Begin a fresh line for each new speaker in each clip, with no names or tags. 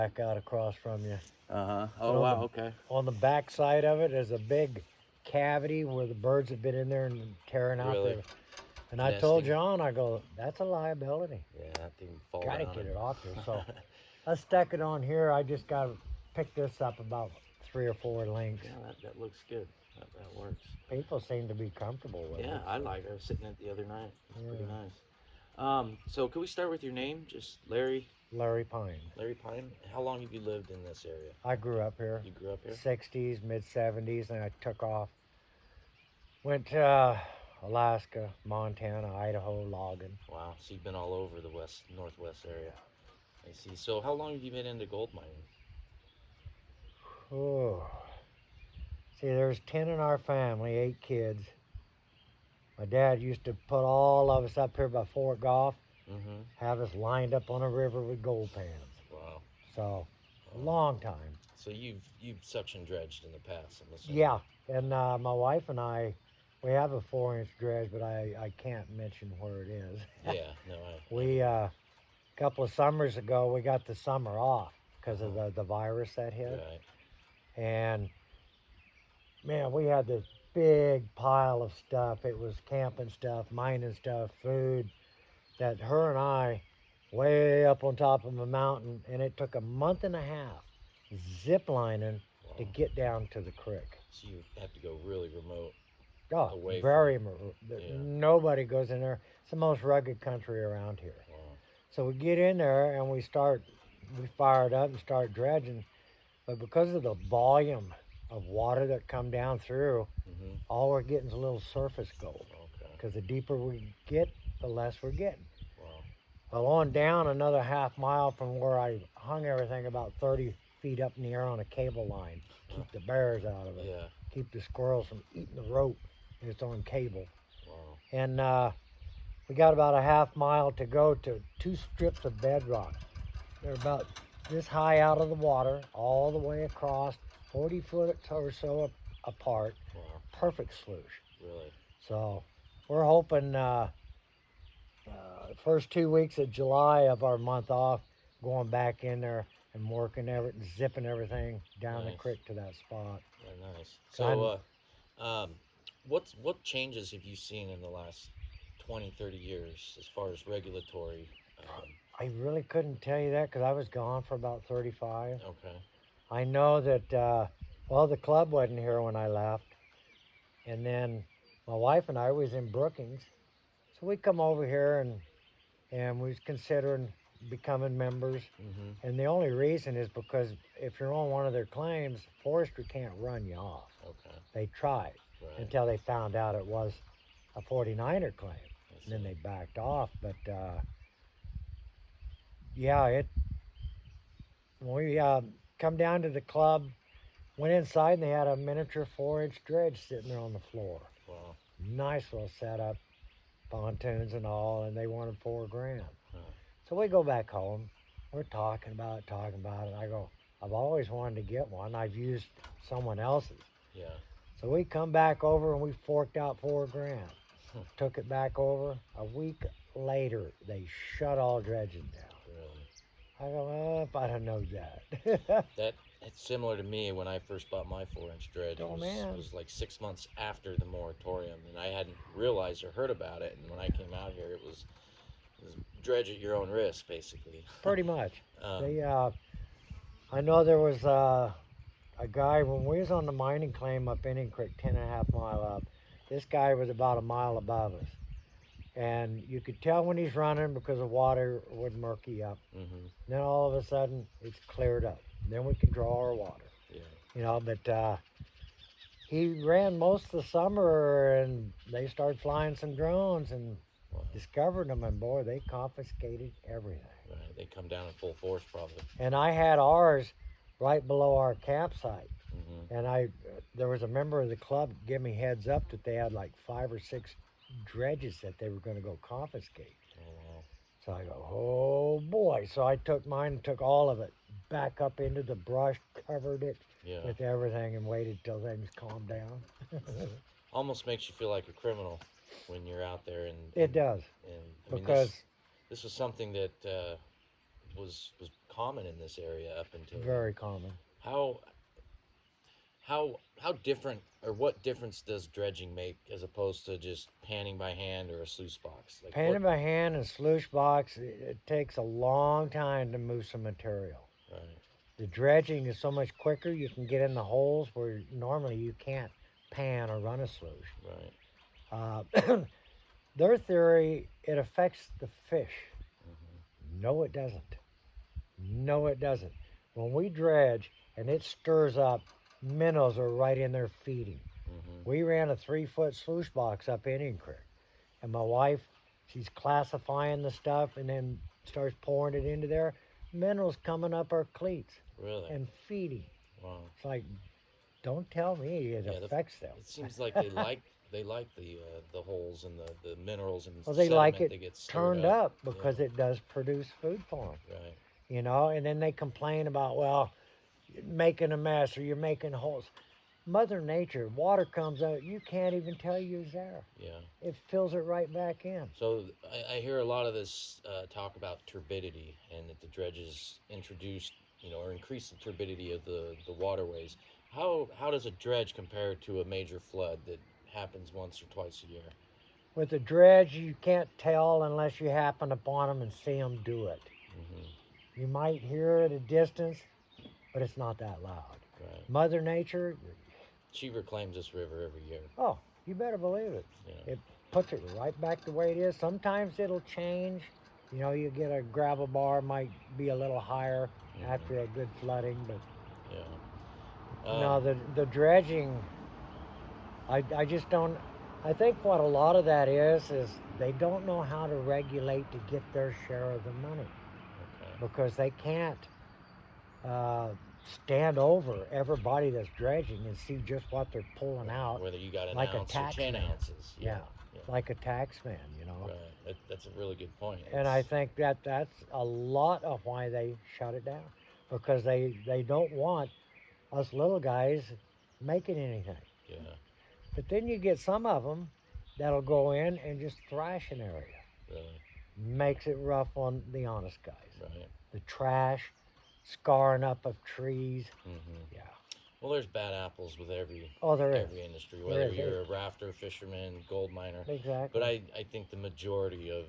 back out across from you.
Uh-huh.
And
Oh, wow, okay.
on the back side of it is a big cavity where the birds have been in there and tearing out
Really?
there. And I told
Nesting?
John, I go, that's a liability.
Yeah, that thing fall
Got to
down
get
and...
it off there. So I stuck it on here. I just got to pick this up about 3 or 4 links.
Yeah, that looks good. That works.
People seem to be comfortable with
Yeah,
it.
I
So.
like it. I was sitting in it the other night. It's pretty
Yeah.
nice. So can we start with your name? Just Larry?
Larry Pine.
Larry Pine? How long have you lived in this area?
I grew up here.
You grew up here?
60s, mid 70s, and I took off. Went to Alaska, Montana, Idaho, logging.
Wow, so you've been all over the northwest area. I see. So how long have you been into gold mining?
Oh. See, there's 10 in our family, 8 kids. My dad used to put all of us up here by Fort Goff,
Mm-hmm.
have us lined up on a river with gold pans.
Wow.
So, a
Wow.
long time.
So you've suction dredged in the past, I'm assuming.
Yeah, and my wife and I, we have a 4-inch dredge, but I can't mention where it is.
Yeah, no,
We, a couple of summers ago, we got the summer off because of the virus that hit.
Right.
And man, we had this big pile of stuff. It was camping stuff, mining stuff, food that her and I, way up on top of a mountain, and it took a month and a half zip lining to
Wow.
get down to the creek.
So you have to go really remote.
Oh,
Away
very.
Yeah.
Nobody goes in there. It's the most rugged country around here.
Wow.
So we get in there and we fire it up and start dredging. But because of the volume of water that come down through,
Mm-hmm.
all we're getting is a little surface gold.
Okay.
Because the deeper we get, the less we're getting.
Wow.
Well, on down another half mile from where I hung everything, about 30 feet up in the air on a cable line. Keep the bears out of it.
Yeah.
Keep the squirrels from eating the rope. It's on cable.
Wow.
And we got about a half mile to go to 2 strips of bedrock. They're about this high out of the water, all the way across, 40 foot or so apart.
Wow.
Perfect sluice.
Really.
So we're hoping first 2 weeks of July of our month off, going back in there and working everything, zipping everything down the
Nice.
creek to that spot.
Yeah, nice.
So
So, what changes have you seen in the last 20, 30 years as far as regulatory?
I really couldn't tell you that because I was gone for about 35.
Okay.
I know that, well, the club wasn't here when I left. And then my wife and I was in Brookings. So we come over here and we was considering becoming members.
Mm-hmm.
And the only reason is because if you're on one of their claims, forestry can't run you off.
Okay.
They tried
Right.
until they found out it was a 49er claim.
I
And then
see.
they backed off. But yeah, we come down to the club, went inside, and they had a miniature 4-inch dredge sitting there on the floor.
Wow.
Nice little setup, pontoons and all, and they wanted $4,000.
Huh.
So we go back home. We're talking about it. I go, I've always wanted to get one. I've used someone else's.
Yeah.
So we come back over and we forked out $4,000.
Hmm.
Took it back over. A week later, they shut all dredging down.
Really.
I go, well, if I'd have known that.
It's similar to me when I first bought my 4-inch dredge.
Oh,
it
man.
was like 6 months after the moratorium, and I hadn't realized or heard about it. And when I came out here, it was dredge at your own risk, basically.
Pretty much.
Um,
They, I know there was a guy, when we was on the mining claim up Indian Creek, 10.5 mile up, this guy was about a mile above us. And you could tell when he's running because the water would murky up.
mm-hmm.
Then all of a sudden, it's cleared up. Then we can draw our water.
Yeah.
But he ran most of the summer, and they started flying some drones and
Wow.
discovered them, and boy, they confiscated everything.
Right. They come down in full force, probably.
And I had ours right below our campsite.
Mm-hmm.
And there was a member of the club give me heads up that they had like 5 or 6 dredges that they were going to go confiscate.
Oh, wow.
So I go, oh boy. So I took mine and took all of it back up into the brush, covered it
Yeah.
with everything, and waited till things calmed down.
Almost makes you feel like a criminal when you're out there, and
It does.
and I mean,
Because
this was something that was common in this area up until then.
Very common.
How how different, or what difference does dredging make as opposed to just panning by hand or a sluice box? Like
Panning by hand and sluice box, it takes a long time to move some material.
Right.
The dredging is so much quicker. You can get in the holes where normally you can't pan or run a sluice.
Right.
Their theory, it affects the fish.
Mm-hmm.
No, it doesn't. No, it doesn't. When we dredge and it stirs up, minnows are right in there feeding.
Mm-hmm.
We ran a 3-foot sluice box up Indian Creek, and my wife, she's classifying the stuff and then starts pouring it into there. Minnows coming up our cleats
Really?
and feeding.
Wow.
It's like, don't tell me it affects them.
It seems like they like the holes and the minerals and
Well, they
sediment
like it
that gets
turned up because it does produce food for them.
Right.
You know, and then they complain about, well, you're making a mess or you're making holes. Mother Nature, water comes out, you can't even tell you're there.
Yeah.
It fills it right back in.
So I hear a lot of this talk about turbidity, and that the dredges introduced, or increase the turbidity of the waterways. How does a dredge compare to a major flood that happens once or twice a year?
With the dredge, you can't tell unless you happen upon them and see them do it.
Mm-hmm.
You might hear it at a distance, but it's not that loud.
Right.
Mother Nature,
She reclaims this river every year.
oh, you better believe it.
Yeah.
It puts it right back the way it is. Sometimes it'll change. You know, you get a gravel bar, might be a little higher after a good flooding, but
Yeah.
no, the dredging, I just don't. I think what a lot of that is they don't know how to regulate to get their share of the money
Okay.
because they can't stand over everybody that's dredging and see just what they're pulling out.
Whether you got an
like a
ounce or
tax
10
man.
ounces.
Yeah, like a tax man, you know.
Right. That's a really good point.
And I think that's a lot of why they shut it down, because they don't want us little guys making anything.
Yeah.
But then you get some of them that'll go in and just thrash an area.
Really.
Makes it rough on the honest guys.
Right.
The trash, scarring up of trees.
Mm-hmm.
Yeah.
Well, there's bad apples with every industry,
There
whether
is.
you're a rafter, fisherman, gold miner.
Exactly.
But I think the majority of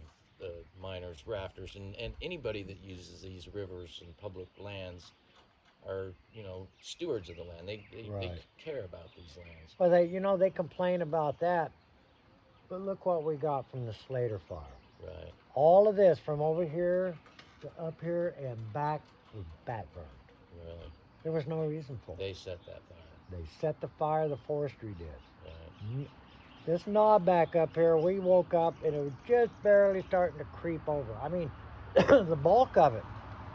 miners, rafters, and anybody that uses these rivers and public lands are, stewards of the land. They care about these lands.
Well, they complain about that, but look what we got from the Slater fire.
Right.
All of this from over here to up here and back was backburned.
Really.
There was no reason for it.
They set that fire.
They set the fire, the forestry did.
Right.
This knob back up here, we woke up and it was just barely starting to creep over. I mean, the bulk of it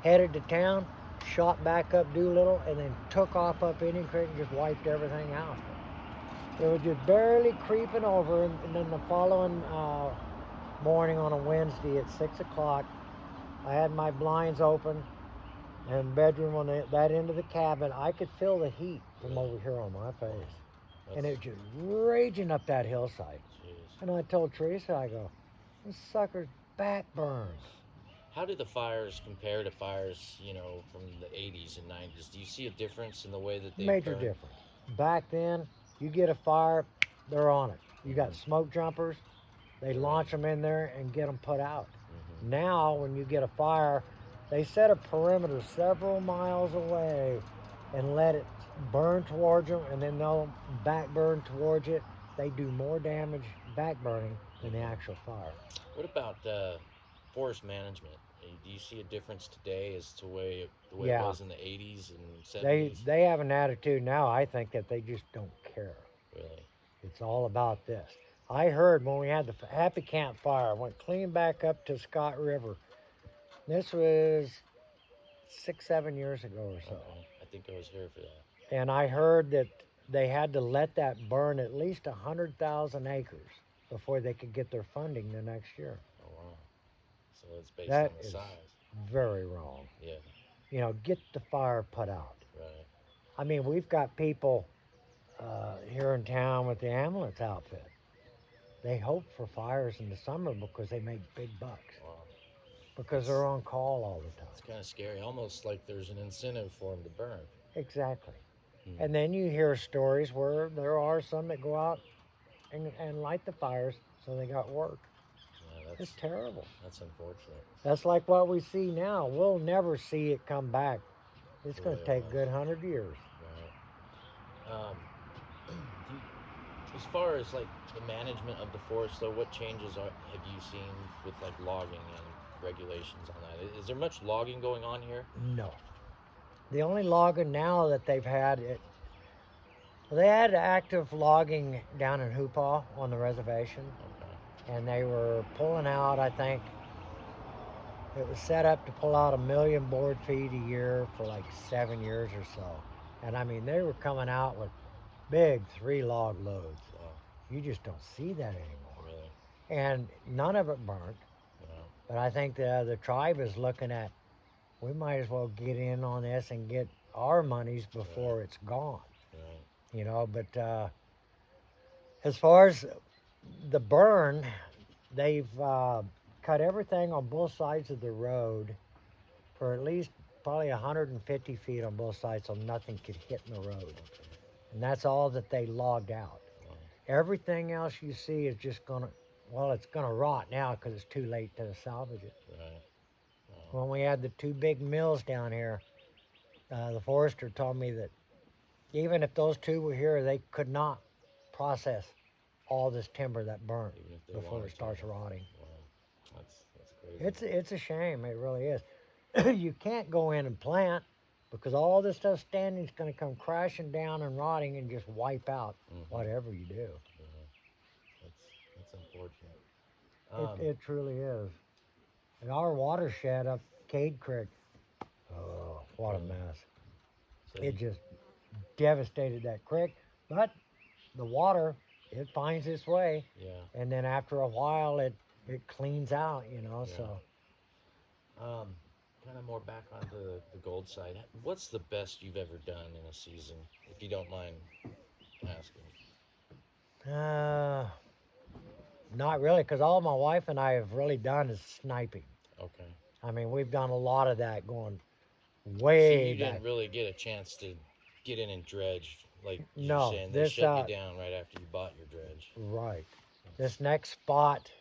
headed to town, shot back up Doolittle, and then took off up Indian Creek and just wiped everything out. It was just barely creeping over, and then the following morning on a Wednesday at 6 o'clock, I had my blinds open and bedroom on that end of the cabin. I could feel the heat from over here on my face. And it just raging up that hillside.
Jeez.
And I told Teresa, I go, this sucker's back burns.
How do the fires compare to fires, from the 80s and 90s? Do you see a difference in the way that they
Major
burn?
difference. Back then, you get a fire, they're on it. You got smoke jumpers, they launch them in there and get them put out.
Mm-hmm.
Now, when you get a fire, they set a perimeter several miles away and let it burn towards them, and then they'll back burn towards it. They do more damage back burning than the actual fire.
What about forest management? Do you see a difference today as to the way it was in the 80s and 70s?
They have an attitude now, I think, that they just don't care.
Really?
It's all about this. I heard when we had the Happy Camp fire, went clean back up to Scott River. This was 6-7 years ago or so.
Okay. I think I was here for that.
And I heard that they had to let that burn at least 100,000 acres before they could get their funding the next year.
Oh, wow. So it's based
That
on the
is
size.
very wrong.
Yeah.
Get the fire put out.
Right.
I mean, we've got people here in town with the ambulance outfit. They hope for fires in the summer because they make big bucks.
Wow.
because
It's,
they're on call all the
it's
time.
kind of scary. Almost like there's an incentive for them to burn.
Exactly.
Hmm.
And then you hear stories where there are some that go out and light the fires so they got work.
Yeah,
It's terrible.
that's unfortunate.
That's like what we see now. We'll never see it come back. It's
The
going
way
to
it
take a
was.
good 100 years.
Right. Do you, as far as like the management of the forest, though, what changes have you seen with like logging and regulations on that? Is there much logging going on here?
No. The only logging now that they've had, well, they had active logging down in Hoopaw on the reservation,
Okay.
and they were pulling out, I think, it was set up to pull out 1 million board feet a year for like 7 years or so. And I mean, they were coming out with big 3 log loads.
Wow.
You just don't see that anymore.
Really?
And none of it burnt.
Wow.
But I think the tribe is looking at, we might as well get in on this and get our monies before it's gone.
Right.
You know, but as far as the burn, they've cut everything on both sides of the road for at least probably 150 feet on both sides so nothing could hit in the road.
Okay.
And that's all that they logged out.
Wow.
Everything else you see is just going to, well, it's going to rot now because it's too late to salvage it.
Right. Wow.
When we had the 2 big mills down here, the forester told me that even if those 2 were here, they could not process all this timber that burnt
Even if they
before
wanted
it starts
to.
rotting.
Wow. That's crazy.
It's a shame. It really is. You can't go in and plant because all this stuff standing is going to come crashing down and rotting and just wipe out whatever you do.
Yeah. That's unfortunate.
It truly is. And our watershed up Cade Creek, oh, what a
Really?
mess.
So
It just devastated that creek. But the water, it finds its way.
yeah.
And then after a while, it cleans out, you know,
Yeah.
so.
Kind of more back on the gold side. What's the best you've ever done in a season, if you don't mind asking?
Uh, Not really, because all my wife and I have really done is sniping.
Okay.
I mean, we've done a lot of that going
See,
way
you
back.
didn't really get a chance to get in and dredge, like you're
No,
saying. They
this
shut you down right after you bought your dredge.
right. This next spot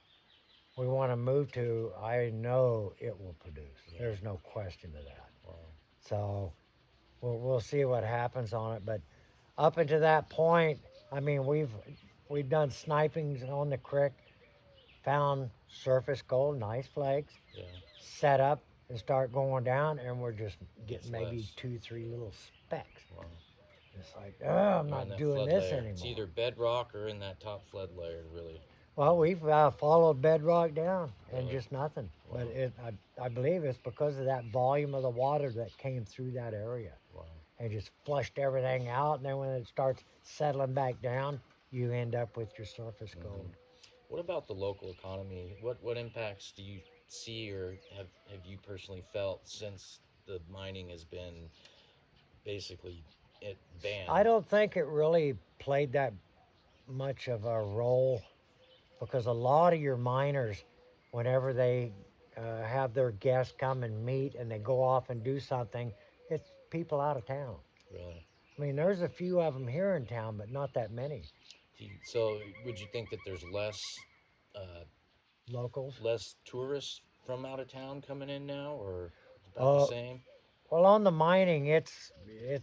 we want to move to, I know it will produce.
Yeah.
There's no question to that.
Wow.
So we'll see what happens on it. But up until that point, I mean, we've done snipings on the creek, found surface gold, nice flakes,
Yeah.
set up and start going down, and we're just getting
It's
maybe
less.
2, 3 little specks.
Wow.
It's like, oh, I'm
You're in
not
that
doing
flood
this
layer.
anymore.
It's either bedrock or in that top flood layer, really.
Well, we've followed bedrock down and
Really?
just nothing.
Wow.
But I believe it's because of that volume of the water that came through that area
Wow.
and just flushed everything out. And then when it starts settling back down, you end up with your surface gold.
What about the local economy? What impacts do you see or have you personally felt since the mining has been basically banned?
I don't think it really played that much of a role because a lot of your miners, whenever they have their guests come and meet and they go off and do something, it's people out of town.
Really?
I mean, there's a few of them here in town, but not that many
So would you think that there's uh,
locals.
less tourists from out of town coming in now, or about the
Uh,
same?
well, on the mining, it's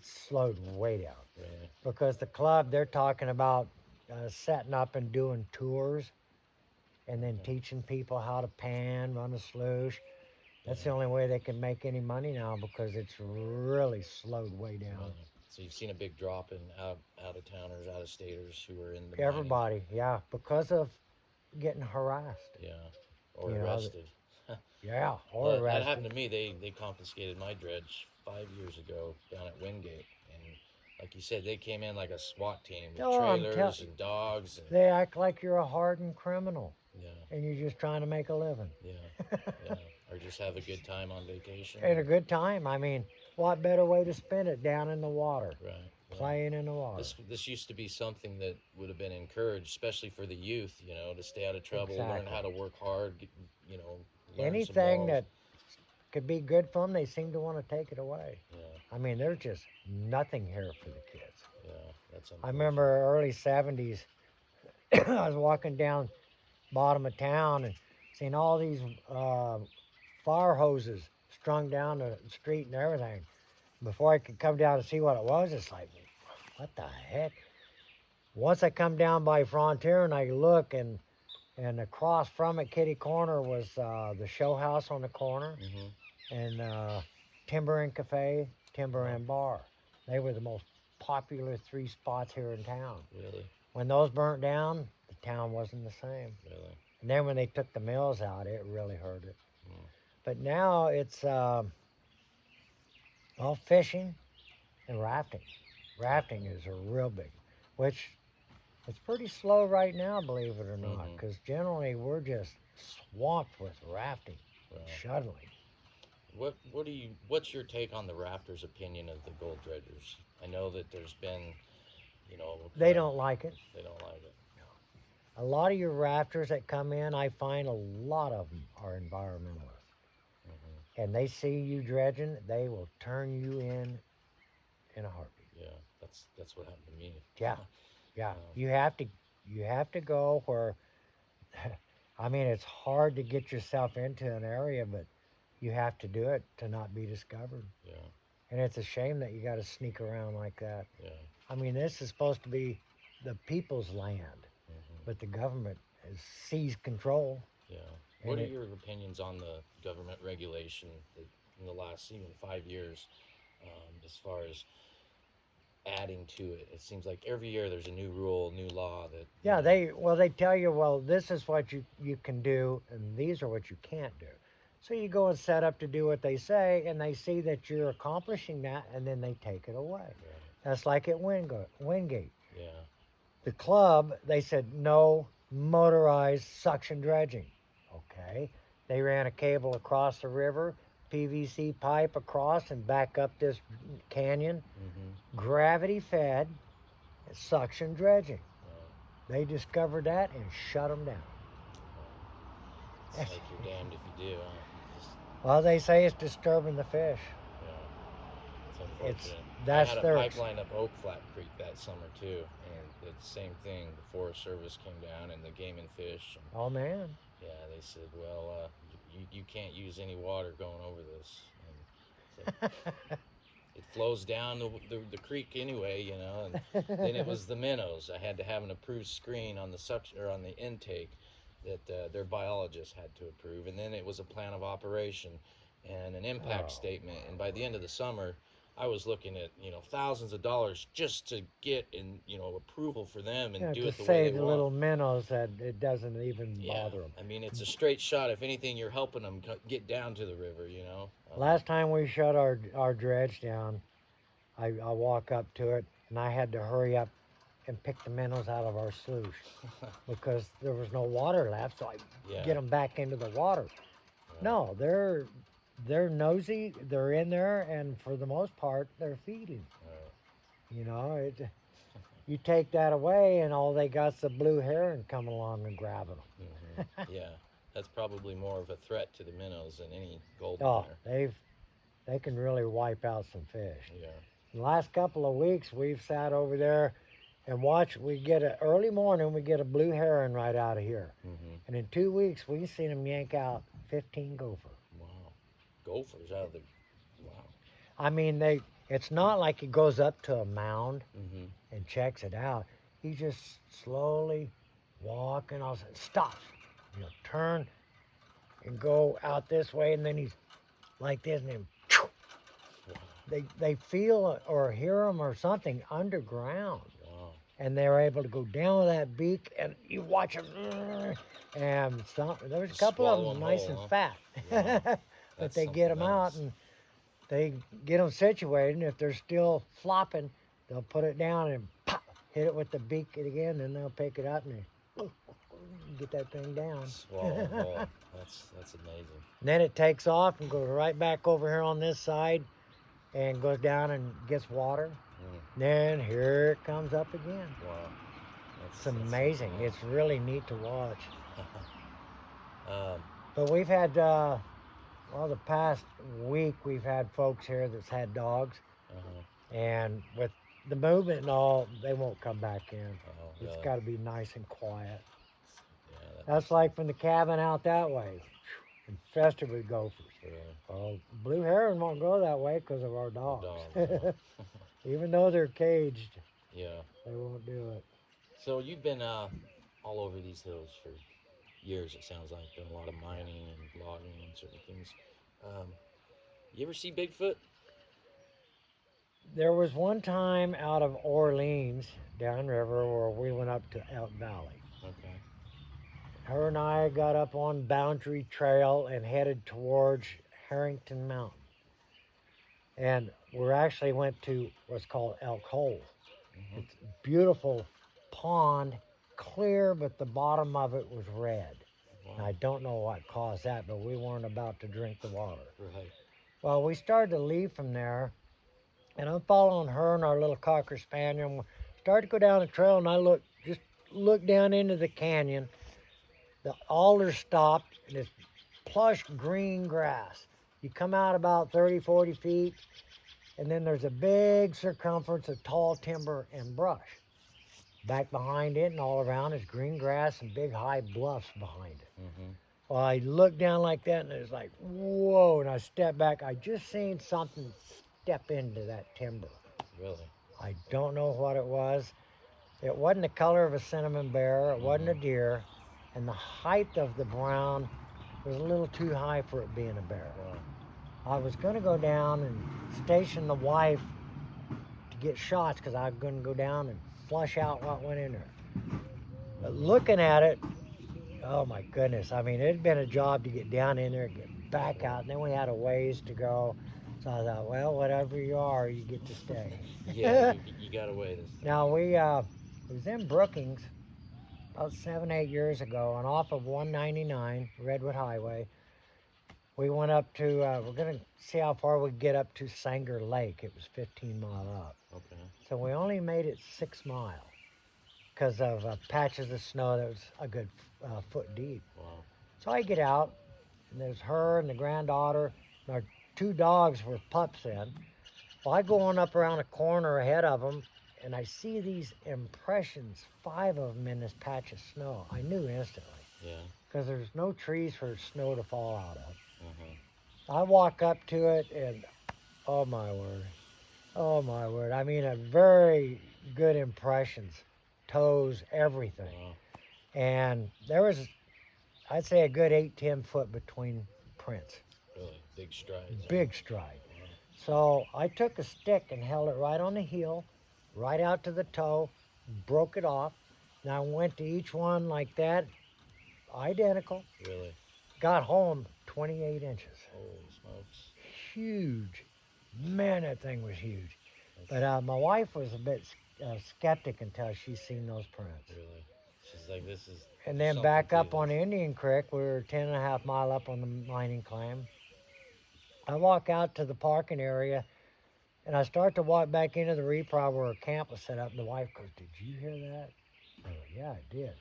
slowed way down
Really?
because the club they're talking about setting up and doing tours, and then
Okay.
teaching people how to pan, run a sluice. That's the
Yeah.
only way they can make any money now because it's really slowed way down.
Really? So you've seen a big drop in out of towners, out of staters who are in the mining.
Everybody, yeah, because of getting harassed.
Yeah. Or
You know,
arrested.
Yeah, or
Well, that
arrested.
happened to me. They confiscated my dredge 5 years ago down at Wingate, and like you said, they came in like a SWAT team with
Oh, I'm
trailers and dogs. And,
They act like you're a hardened criminal
yeah,
and you're just trying to make a living.
yeah, yeah. Or just have a good time on vacation.
And a good time. I mean, what better way to spend it down in the water,
Right. Yeah.
playing in the water?
This used to be something that would have been encouraged, especially for the youth. To stay out of trouble, learn
Exactly.
how to work hard. Learn some
Anything
morals.
could be good for them, they seem to want to take it away.
Yeah.
I mean, there's just nothing here for the kids.
Yeah. That's
I
unfortunate.
remember early 70s, I was walking down bottom of town and seeing all these uh, fire hoses strung down the street and everything. Before I could come down and see what it was, it's like, what the heck? Once I come down by Frontier and I look, and across from it, kitty corner, was the show house on the corner,
Mm-hmm.
and Timber and Cafe, Timber
Wow.
and Bar. They were the most popular three spots here in town.
Really.
When those burnt down, the town wasn't the same.
Really.
And then when they took the mills out, it really hurt it.
Mm.
But now it's all fishing and rafting. Rafting is a real big, which it's pretty slow right now, believe it or not,
Mhm.
because generally we're just swamped with rafting,
Wow.
shuttling.
What's your take on the rafters' opinion of the gold dredgers? I know that there's been,
They don't like it.
they don't like it.
A lot of your rafters that come in, I find a lot of them are environmentalists.
Hmm.
And they see you dredging, they will turn you in a heartbeat.
Yeah, that's what happened to me.
Yeah, yeah.
Um,
You have to go where. I mean, it's hard to get yourself into an area, but you have to do it to not be discovered.
Yeah,
And it's a shame that you got to sneak around like that.
yeah.
I mean, this is supposed to be the people's land,
Hmm.
but the government has seized control.
Yeah.
And
What are
it-
your opinions on the government regulation that in the last even 5 years, as far as adding to it? It seems like every year there's a new rule, new law that.
Yeah, they tell you, well, this is what you can do, and these are what you can't do. So you go and set up to do what they say, and they see that you're accomplishing that, and then they take it away.
Right.
That's like at Wingate.
Yeah.
The club, they said no motorized suction dredging. Okay. They ran a cable across the river, PVC pipe across and back up this canyon,
Mm-hmm.
gravity fed suction dredging.
Right.
They discovered that and shut them down.
It's like you're damned if you do. Huh?
Well, they say it's disturbing the fish.
Yeah. It's
It's
unfortunate.
that's
I had
their
a pipeline up Oak Flat Creek that summer too, and it's the same thing. The Forest Service came down and the game and fish. And,
Oh man.
yeah, they said, well, you can't use any water going over this. And so it flows down the creek anyway, And then it was the minnows. I had to have an approved screen on the suction or on the intake that their biologist had to approve, and then it was a plan of operation and an impact
Oh,
statement. And by the end of the summer, I was looking at thousands of dollars just to get approval for them and
Yeah,
do
to
it the way
save
they
the
want.
little minnows that it doesn't even
Yeah,
bother them.
I mean it's a straight shot. If anything, you're helping them get down to the river.
Last time we shut our dredge down, I walk up to it and I had to hurry up and pick the minnows out of our sluice because there was no water left, so I
Yeah.
get them back into the water.
Yeah.
No, they're nosy. They're in there, and for the most part, they're feeding.
Right.
You take that away, and all they got's the blue heron coming along and grabbing them.
Mhm. Yeah, that's probably more of a threat to the minnows than any gold
Oh,
miner.
they can really wipe out some fish.
Yeah.
The last couple of weeks, we've sat over there and watched. We get early morning, we get a blue heron right out of here,
Mm-hmm.
and in 2 weeks, we've seen them yank out 15 gopher.
Wow. Gophers out of the. Wow.
I mean, it's not like he goes up to a mound
Mm-hmm.
and checks it out. He just slowly walking. I'll say, stop. Turn and go out this way, and then he's like this, and then
Wow.
they feel or hear him or something underground,
Wow.
and they're able to go down with that beak, and you watch them. And there's a couple of
Swallow
them
'em
nice
whole,
and
huh?
fat,
Wow.
but
That's
they get them
something
out
else.
and they get them situated. And if they're still flopping, they'll put it down and pop, hit it with the beak again, and they'll pick it up and get that thing down.
Swallow 'em whole. That's amazing.
And then it takes off and goes right back over here on this side and goes down and gets water.
Mm.
Then here it comes up again.
Wow.
It's amazing.
something else.
It's really neat to watch.
Um,
But we've had Well, the past week we've had folks here that's had dogs,
Uh-huh.
and with the movement and all, they won't come back in.
Oh,
It's
really?
got to be nice and quiet.
Yeah, that
That's
makes
like from the cabin out that way, infested with gophers.
really
Well, blue heron won't go that way because of our
the
dogs.
dogs. Yeah.
Even though they're caged,
Yeah.
they won't do it.
So you've been all over these hills for years. It sounds like doing a lot of
Yeah.
mining and logging and certain things. Um, you ever see Bigfoot?
There was one time out of Orleans, downriver, where we went up to Elk Valley.
Okay.
Her and I got up on Boundary Trail and headed towards Harrington Mountain. And we actually went to what's called Elk Hole.
Hmm.
It's a beautiful pond, clear, but the bottom of it was red. And
Wow.
I don't know what caused that, but we weren't about to drink the water.
Right.
Well, we started to leave from there, and I'm following her and our little cocker spaniel. And we started to go down the trail, and I looked down into the canyon. The alders stopped, and it's plush green grass. You come out about 30, 40 feet, and then there's a big circumference of tall timber and brush. Back behind it and all around is green grass and big high bluffs behind it.
Hmm.
Well, I looked down like that and it was like, whoa, and I stepped back. I just seen something step into that timber.
Really.
I don't know what it was. It wasn't the color of a cinnamon bear, it wasn't a
Hmm.
deer, and the height of the brown was a little too high for it being a bear.
Wow.
I was going to go down and station the wife to get shots because I was going to go down and flush out what went in there. But looking at it, oh my goodness. I mean, it had been a job to get down in there, get back out, and then we had a ways to go. So I thought, well, whatever you are, you get to stay.
Yeah, you got away this time.
Now, it was in Brookings about 7, 8 years ago, and off of 199 Redwood Highway, we went up to, we're going to see how far we could get up to Sanger Lake. It was 15 mile up.
Okay.
So we only made it 6 miles because of patches of snow that was a good foot deep.
Wow.
So I get out, and there's her and the granddaughter, and our two dogs were pups then. Well, I go on up around a corner ahead of them, and I see these impressions, 5 of them in this patch of snow. I knew instantly
Yeah.
because there's no trees for snow to fall out of.
Uh-huh.
I walk up to it, and oh my word, oh my word. I mean, a very good impressions, toes, everything.
Wow.
And there was, I'd say, a good 8, 10 foot between prints.
Really big strides.
Big stride.
Wow.
So I took a stick and held it right on the heel, right out to the toe, broke it off. And I went to each one like that, identical.
Really.
Got home 28 inches.
Holy smokes.
Huge. Man, that thing was huge.
That's
But my wife was a bit skeptic until she seen those prints.
really. She's like, this is
And then
something
back
to
up on
this.
Indian Creek, we were 10 and a half mile up on the mining climb. I walk out to the parking area, and I start to walk back into the reprov where our camp was set up. And the wife goes, "Did you hear that?" I go, "Yeah, I did."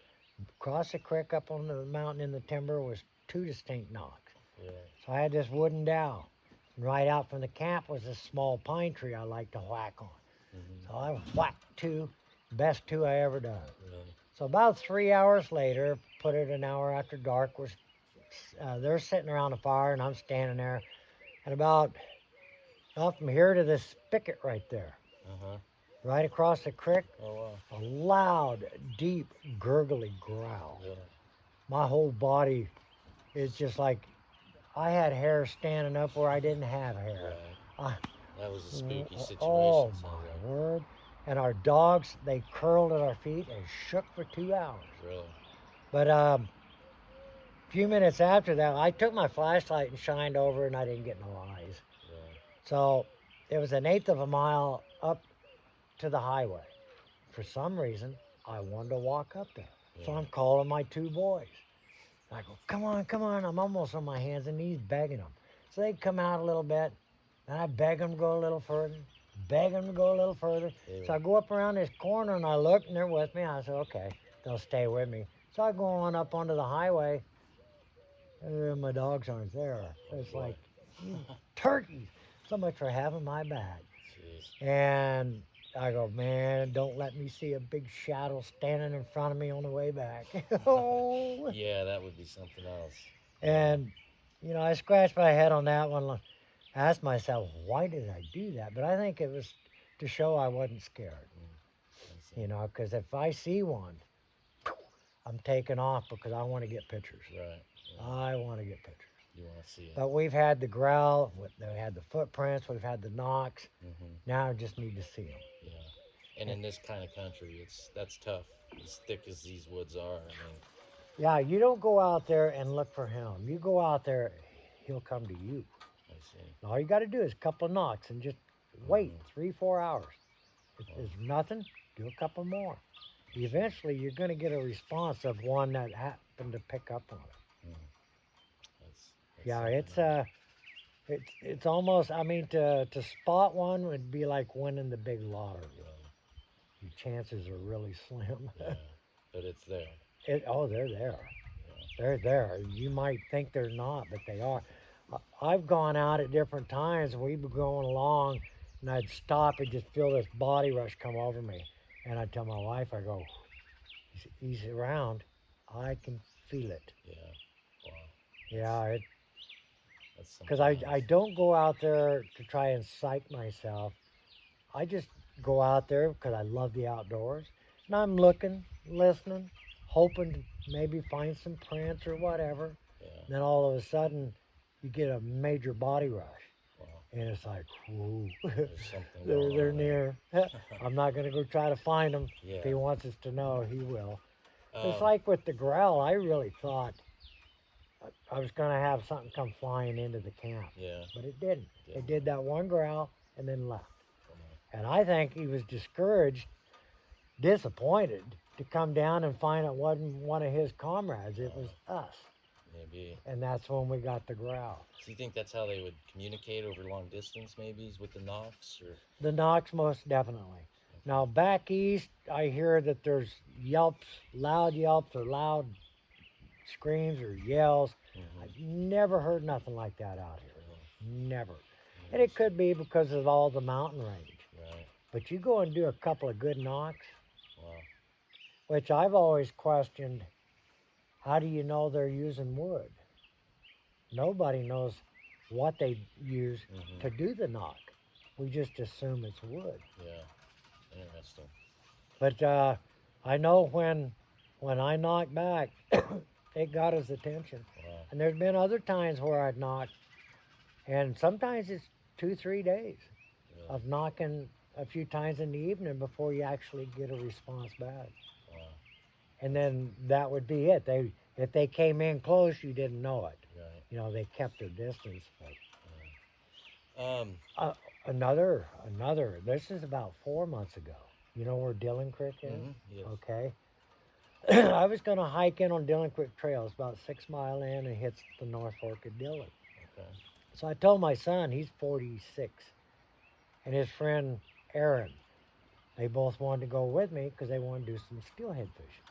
Across the creek up on the mountain in the timber was 2 distinct knocks.
Really.
So I had this wooden dowel. And right out from the camp was a small pine tree I like to whack on.
Hmm.
So I whacked 2, best 2 I ever done.
Really.
So about 3 hours later, put it an hour after dark, was they're sitting around a fire, and I'm standing there. And about from here to this spigot right there,
Uh-huh.
right across the creek,
Oh, wow.
a loud, deep, gurgly growl.
Really.
My whole body is just like I had hair standing up where I didn't have hair.
Right.
I,
That was a spooky situation.
oh
sounds
my
like.
word. And our dogs, they curled at our feet and shook for 2 hours.
Really.
But a few minutes after that, I took my flashlight and shined over, and I didn't get no eyes.
Really.
So it was 1/8 of a mile up to the highway. For some reason, I wanted to walk up there. So
Yeah.
I'm calling my 2 boys. I go, come on, come on. I'm almost on my hands and knees begging them. So they come out a little bit, and I beg them to go a little further, beg them to go a little further.
Yeah.
So I go up around this corner, and I look, and they're with me. I said, okay, they'll stay with me. So I go on up onto the highway, and my dogs aren't there. It's
boy.
like Turkeys. So much for having my back.
Jeez.
And I go, man, don't let me see a big shadow standing in front of me on the way back. Oh.
Yeah, that would be something else. Yeah.
And, I scratched my head on that one. I asked myself, why did I do that? But I think it was to show I wasn't scared,
I see.
because if I see one, I'm taking off because I want to get pictures.
Right. Yeah.
I want to get pictures.
You want to see it.
But we've had the growl, we had the footprints, we've had the knocks.
Hmm.
Now I just need to see them.
Yeah. And in this kind of country, that's tough. As thick as these woods are, I mean,
Yeah, you don't go out there and look for him. You go out there, he'll come to you.
I see.
All you got to do is a couple of knocks and just wait
Mhm.
3-4 hours. If
Wow.
there's nothing, do a couple more. Eventually, you're going to get a response of one that happened to pick up on it.
Mhm. That's
Yeah,
something
it's
else.
it's almost. I mean, to spot one would be like winning the big lottery.
Right.
Your chances are really slim.
Yeah. But it's there.
They're there.
Yeah.
They're there. You might think they're not, but they are. I've gone out at different times. We'd be going along, and I'd stop and just feel this body rush come over me, and I'd tell my wife, I go, he's around. I can feel it.
Yeah. Wow.
Yeah,
That's
because
something
I
else.
don't go out there to try and psych myself. I just go out there because I love the outdoors, and I'm looking, listening, hoping to maybe find some prints or whatever.
Yeah.
Then all of a sudden, you get a major body rush,
Wow.
and it's like, whoa,
There's something
they're
going
they're
on there.
near. I'm not gonna go try to find them. If
Yeah.
he wants us to know, he will. It's
Um.
like with the growl. I really thought I was gonna have something come flying into the camp,
Yeah.
but it didn't. It
Didn't.
did that one growl and then left.
Wow.
And I think he was discouraged, disappointed to come down and find it wasn't one of his comrades. It was us.
Maybe.
And that's when we got the growl.
Do you think that's how they would communicate over long distance? Maybe is with the knocks or.
The knocks, most definitely. Now, back east, I hear that there's yelps, or loud screams or yells.
Mhm.
I've never heard nothing like that out here.
Really?
Never. And it could be because of all the mountain range.
Right.
But you go and do a couple of good knocks,
Wow.
which I've always questioned, how do you know they're using wood? Nobody knows what they use
Mhm.
to do the knock. We just assume it's wood.
Yeah. Interesting.
But I know when I knock back, it got his attention.
Wow.
And there's been other times where I'd knock, and sometimes it's 2-3 days
Really?
of knocking a few times in the evening before you actually get a response back.
Wow.
And then that would be it. If they came in close, you didn't know it.
Right.
They kept their distance. But
Yeah.
another. This is about 4 months ago. You know where Dillon Creek is?
Yes.
Okay. I was going to hike in on Dillon Creek Trail. It's about 6 mile in and hits the North Fork of Dillon.
Okay.
So I told my son, he's 46, and his friend Aaron. They both wanted to go with me because they wanted to do some steelhead fishing.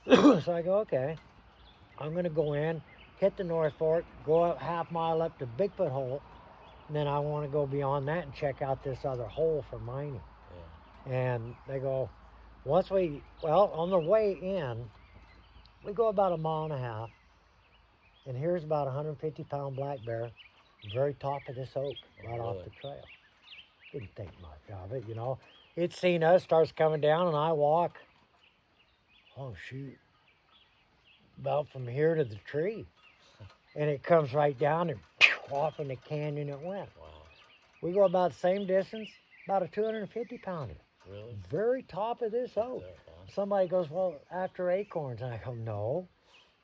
Okay.
So I go, okay, I'm going to go in, hit the North Fork, go up half-mile up to Bigfoot Hole, and then I want to go beyond that and check out this other hole for mining.
Yeah.
And they go, on the way in, we go about a mile and a half, and here's about a 150-pound black bear, very top of this oak, right off
really?
the trail. Didn't think much of it, It's seen us, starts coming down, and I walk, oh shoot, about from here to the tree. And it comes right down and off in the canyon it went.
Wow.
We go about the same distance, about a 250-pounder.
Really?
Very top of this oak.
There, huh?
Somebody goes, well, after acorns. And I go,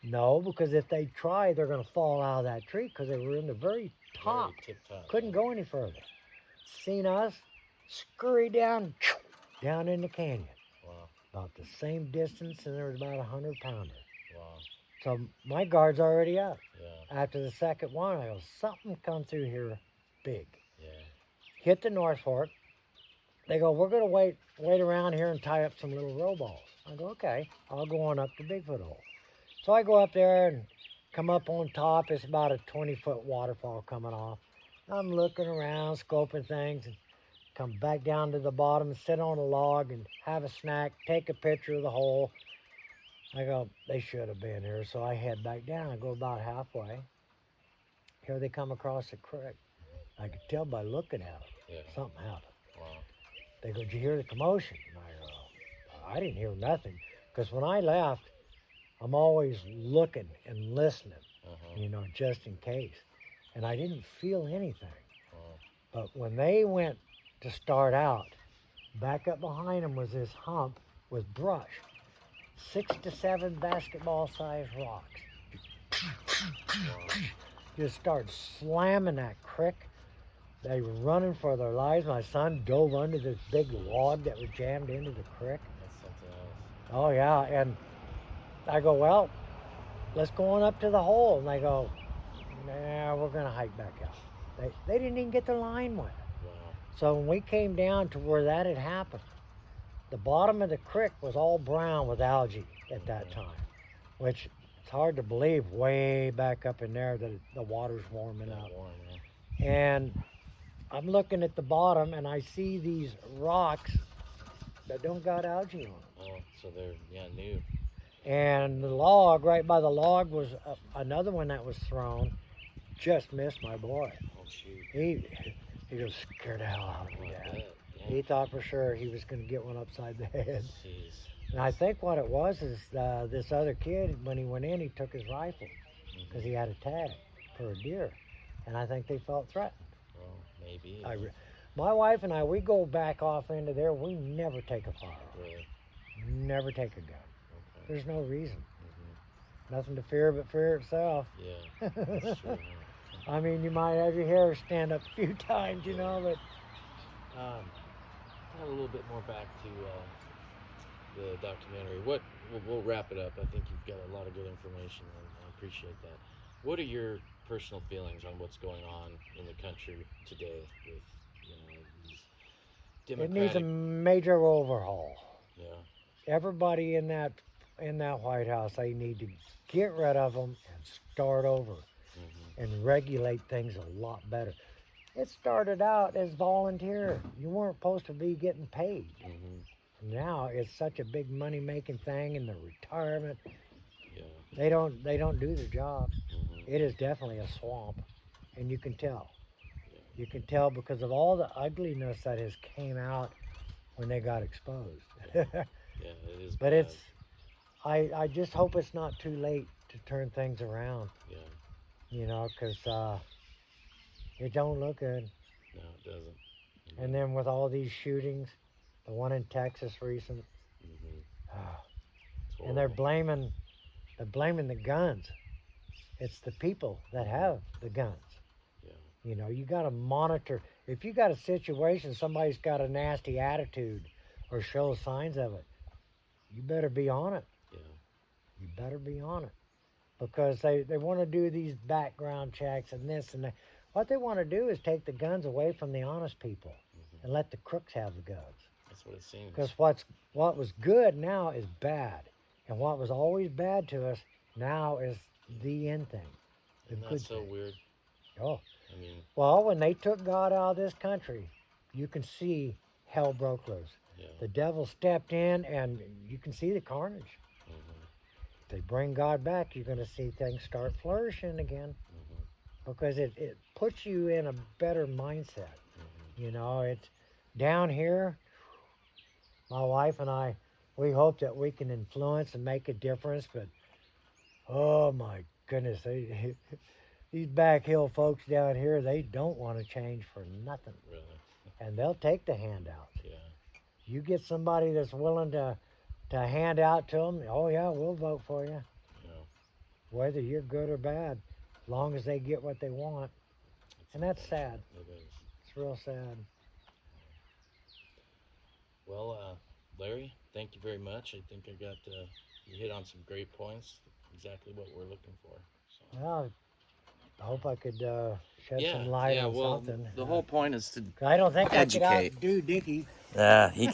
no, because if they try, they're going to fall out of that tree because they were in the very top.
Very tip top.
Couldn't go any further. Seen us, scurry down in the canyon.
Wow.
About the same distance, and there was about a 100-pounder.
Wow.
So my guard's already up.
Yeah.
After the second one, I go, something come through here big.
Yeah.
Hit the North Fork. They go, we're going to wait around here and tie up some little row balls. I go, okay, I'll go on up to Bigfoot Hole. So I go up there, and come up on top. It's about a 20-foot waterfall coming off. I'm looking around, scoping things, and come back down to the bottom and sit on a log and have a snack, take a picture of the hole. I go, they should have been here. So I head back down. I go about halfway. Here they come across the creek. I could tell by looking at them.
Yeah.
Something happened.
Wow.
They go, did you hear the commotion? And I go, I didn't hear nothing. Because when I left, I'm always looking and listening, just in case. And I didn't feel anything. But when they went to start out, back up behind them was this hump with brush. 6 to 7 basketball-sized rocks. Just started slamming that creek. They were running for their lives. My son dove under this big log that was jammed into the creek.
That's something else.
Oh, yeah. And I go, well, let's go on up to the hole. And they go, nah, we're going to hike back out. They didn't even get their line wet.
Wow.
So when we came down to where that had happened, the bottom of the creek was all brown with algae at that time, which it's hard to believe way back up in there that the water's warming up.
Warm, yeah.
And I'm looking at the bottom and I see these rocks that don't got algae on them.
Oh, so they're new.
And the log, right by the log, was another one that was thrown. Just missed my boy.
Oh, shoot.
He was scared the hell out of me, Dad.
Yeah.
He thought for sure he was going to get one upside the head.
Jeez.
And I think what it was is this other kid, when he went in, he took his rifle because he had a tag for a deer. And I think they felt threatened.
Well, maybe.
My wife and I, we go back off into there. We never take a firearm.
Really?
Never take a gun.
Okay.
There's no reason. Nothing to fear but fear itself.
Yeah, that's true.
I mean, you might have your hair stand up a few times, but...
A little bit more back to the documentary. We'll wrap it up. I think you've got a lot of good information, and I appreciate that. What are your personal feelings on what's going on in the country today with these Democratic...
It needs a major overhaul.
Yeah.
Everybody in that White House, they need to get rid of them and start over and regulate things a lot better. It started out as volunteer. You weren't supposed to be getting paid. Now it's such a big money-making thing, and the retirement.
Yeah.
They don't do their job. It is definitely a swamp, and you can tell.
Yeah.
You can tell because of all the ugliness that has came out when they got exposed.
Yeah, it is.
But
bad.
I just hope it's not too late to turn things around.
Yeah.
Because it don't look good.
No, it doesn't.
And then with all these shootings, the one in Texas recent, and they're blaming the guns. It's the people that have the guns.
Yeah.
You got to monitor. If you got a situation, somebody's got a nasty attitude or shows signs of it, you better be on it.
Yeah.
You better be on it. Because they want to do these background checks and this and that. What they want to do is take the guns away from the honest people and let the crooks have the guns.
That's what it seems.
Because what was good now is bad. And what was always bad to us now is the end thing.
Isn't that so weird?
Oh.
I mean...
Well, when they took God out of this country, you can see hell broke loose.
Yeah.
The devil stepped in, and you can see the carnage. If they bring God back, you're going to see things start flourishing again. Because it puts you in a better mindset. It's down here. My wife and I, we hope that we can influence and make a difference, but oh my goodness, these back hill folks down here, they don't want to change for nothing.
Really?
And they'll take the handout.
Yeah.
You get somebody that's willing to hand out to them, oh yeah, we'll vote for you.
Yeah.
Whether you're good or bad. As long as they get what they want. And that's sad.
It is.
It's real sad.
Well, Larry, thank you very much. I think you hit on some great points. Exactly what we're looking for. So.
Well, I hope I could shed some light on something.
The whole point is to
I don't think
educate.
I could outdo Dickie.
Yeah, he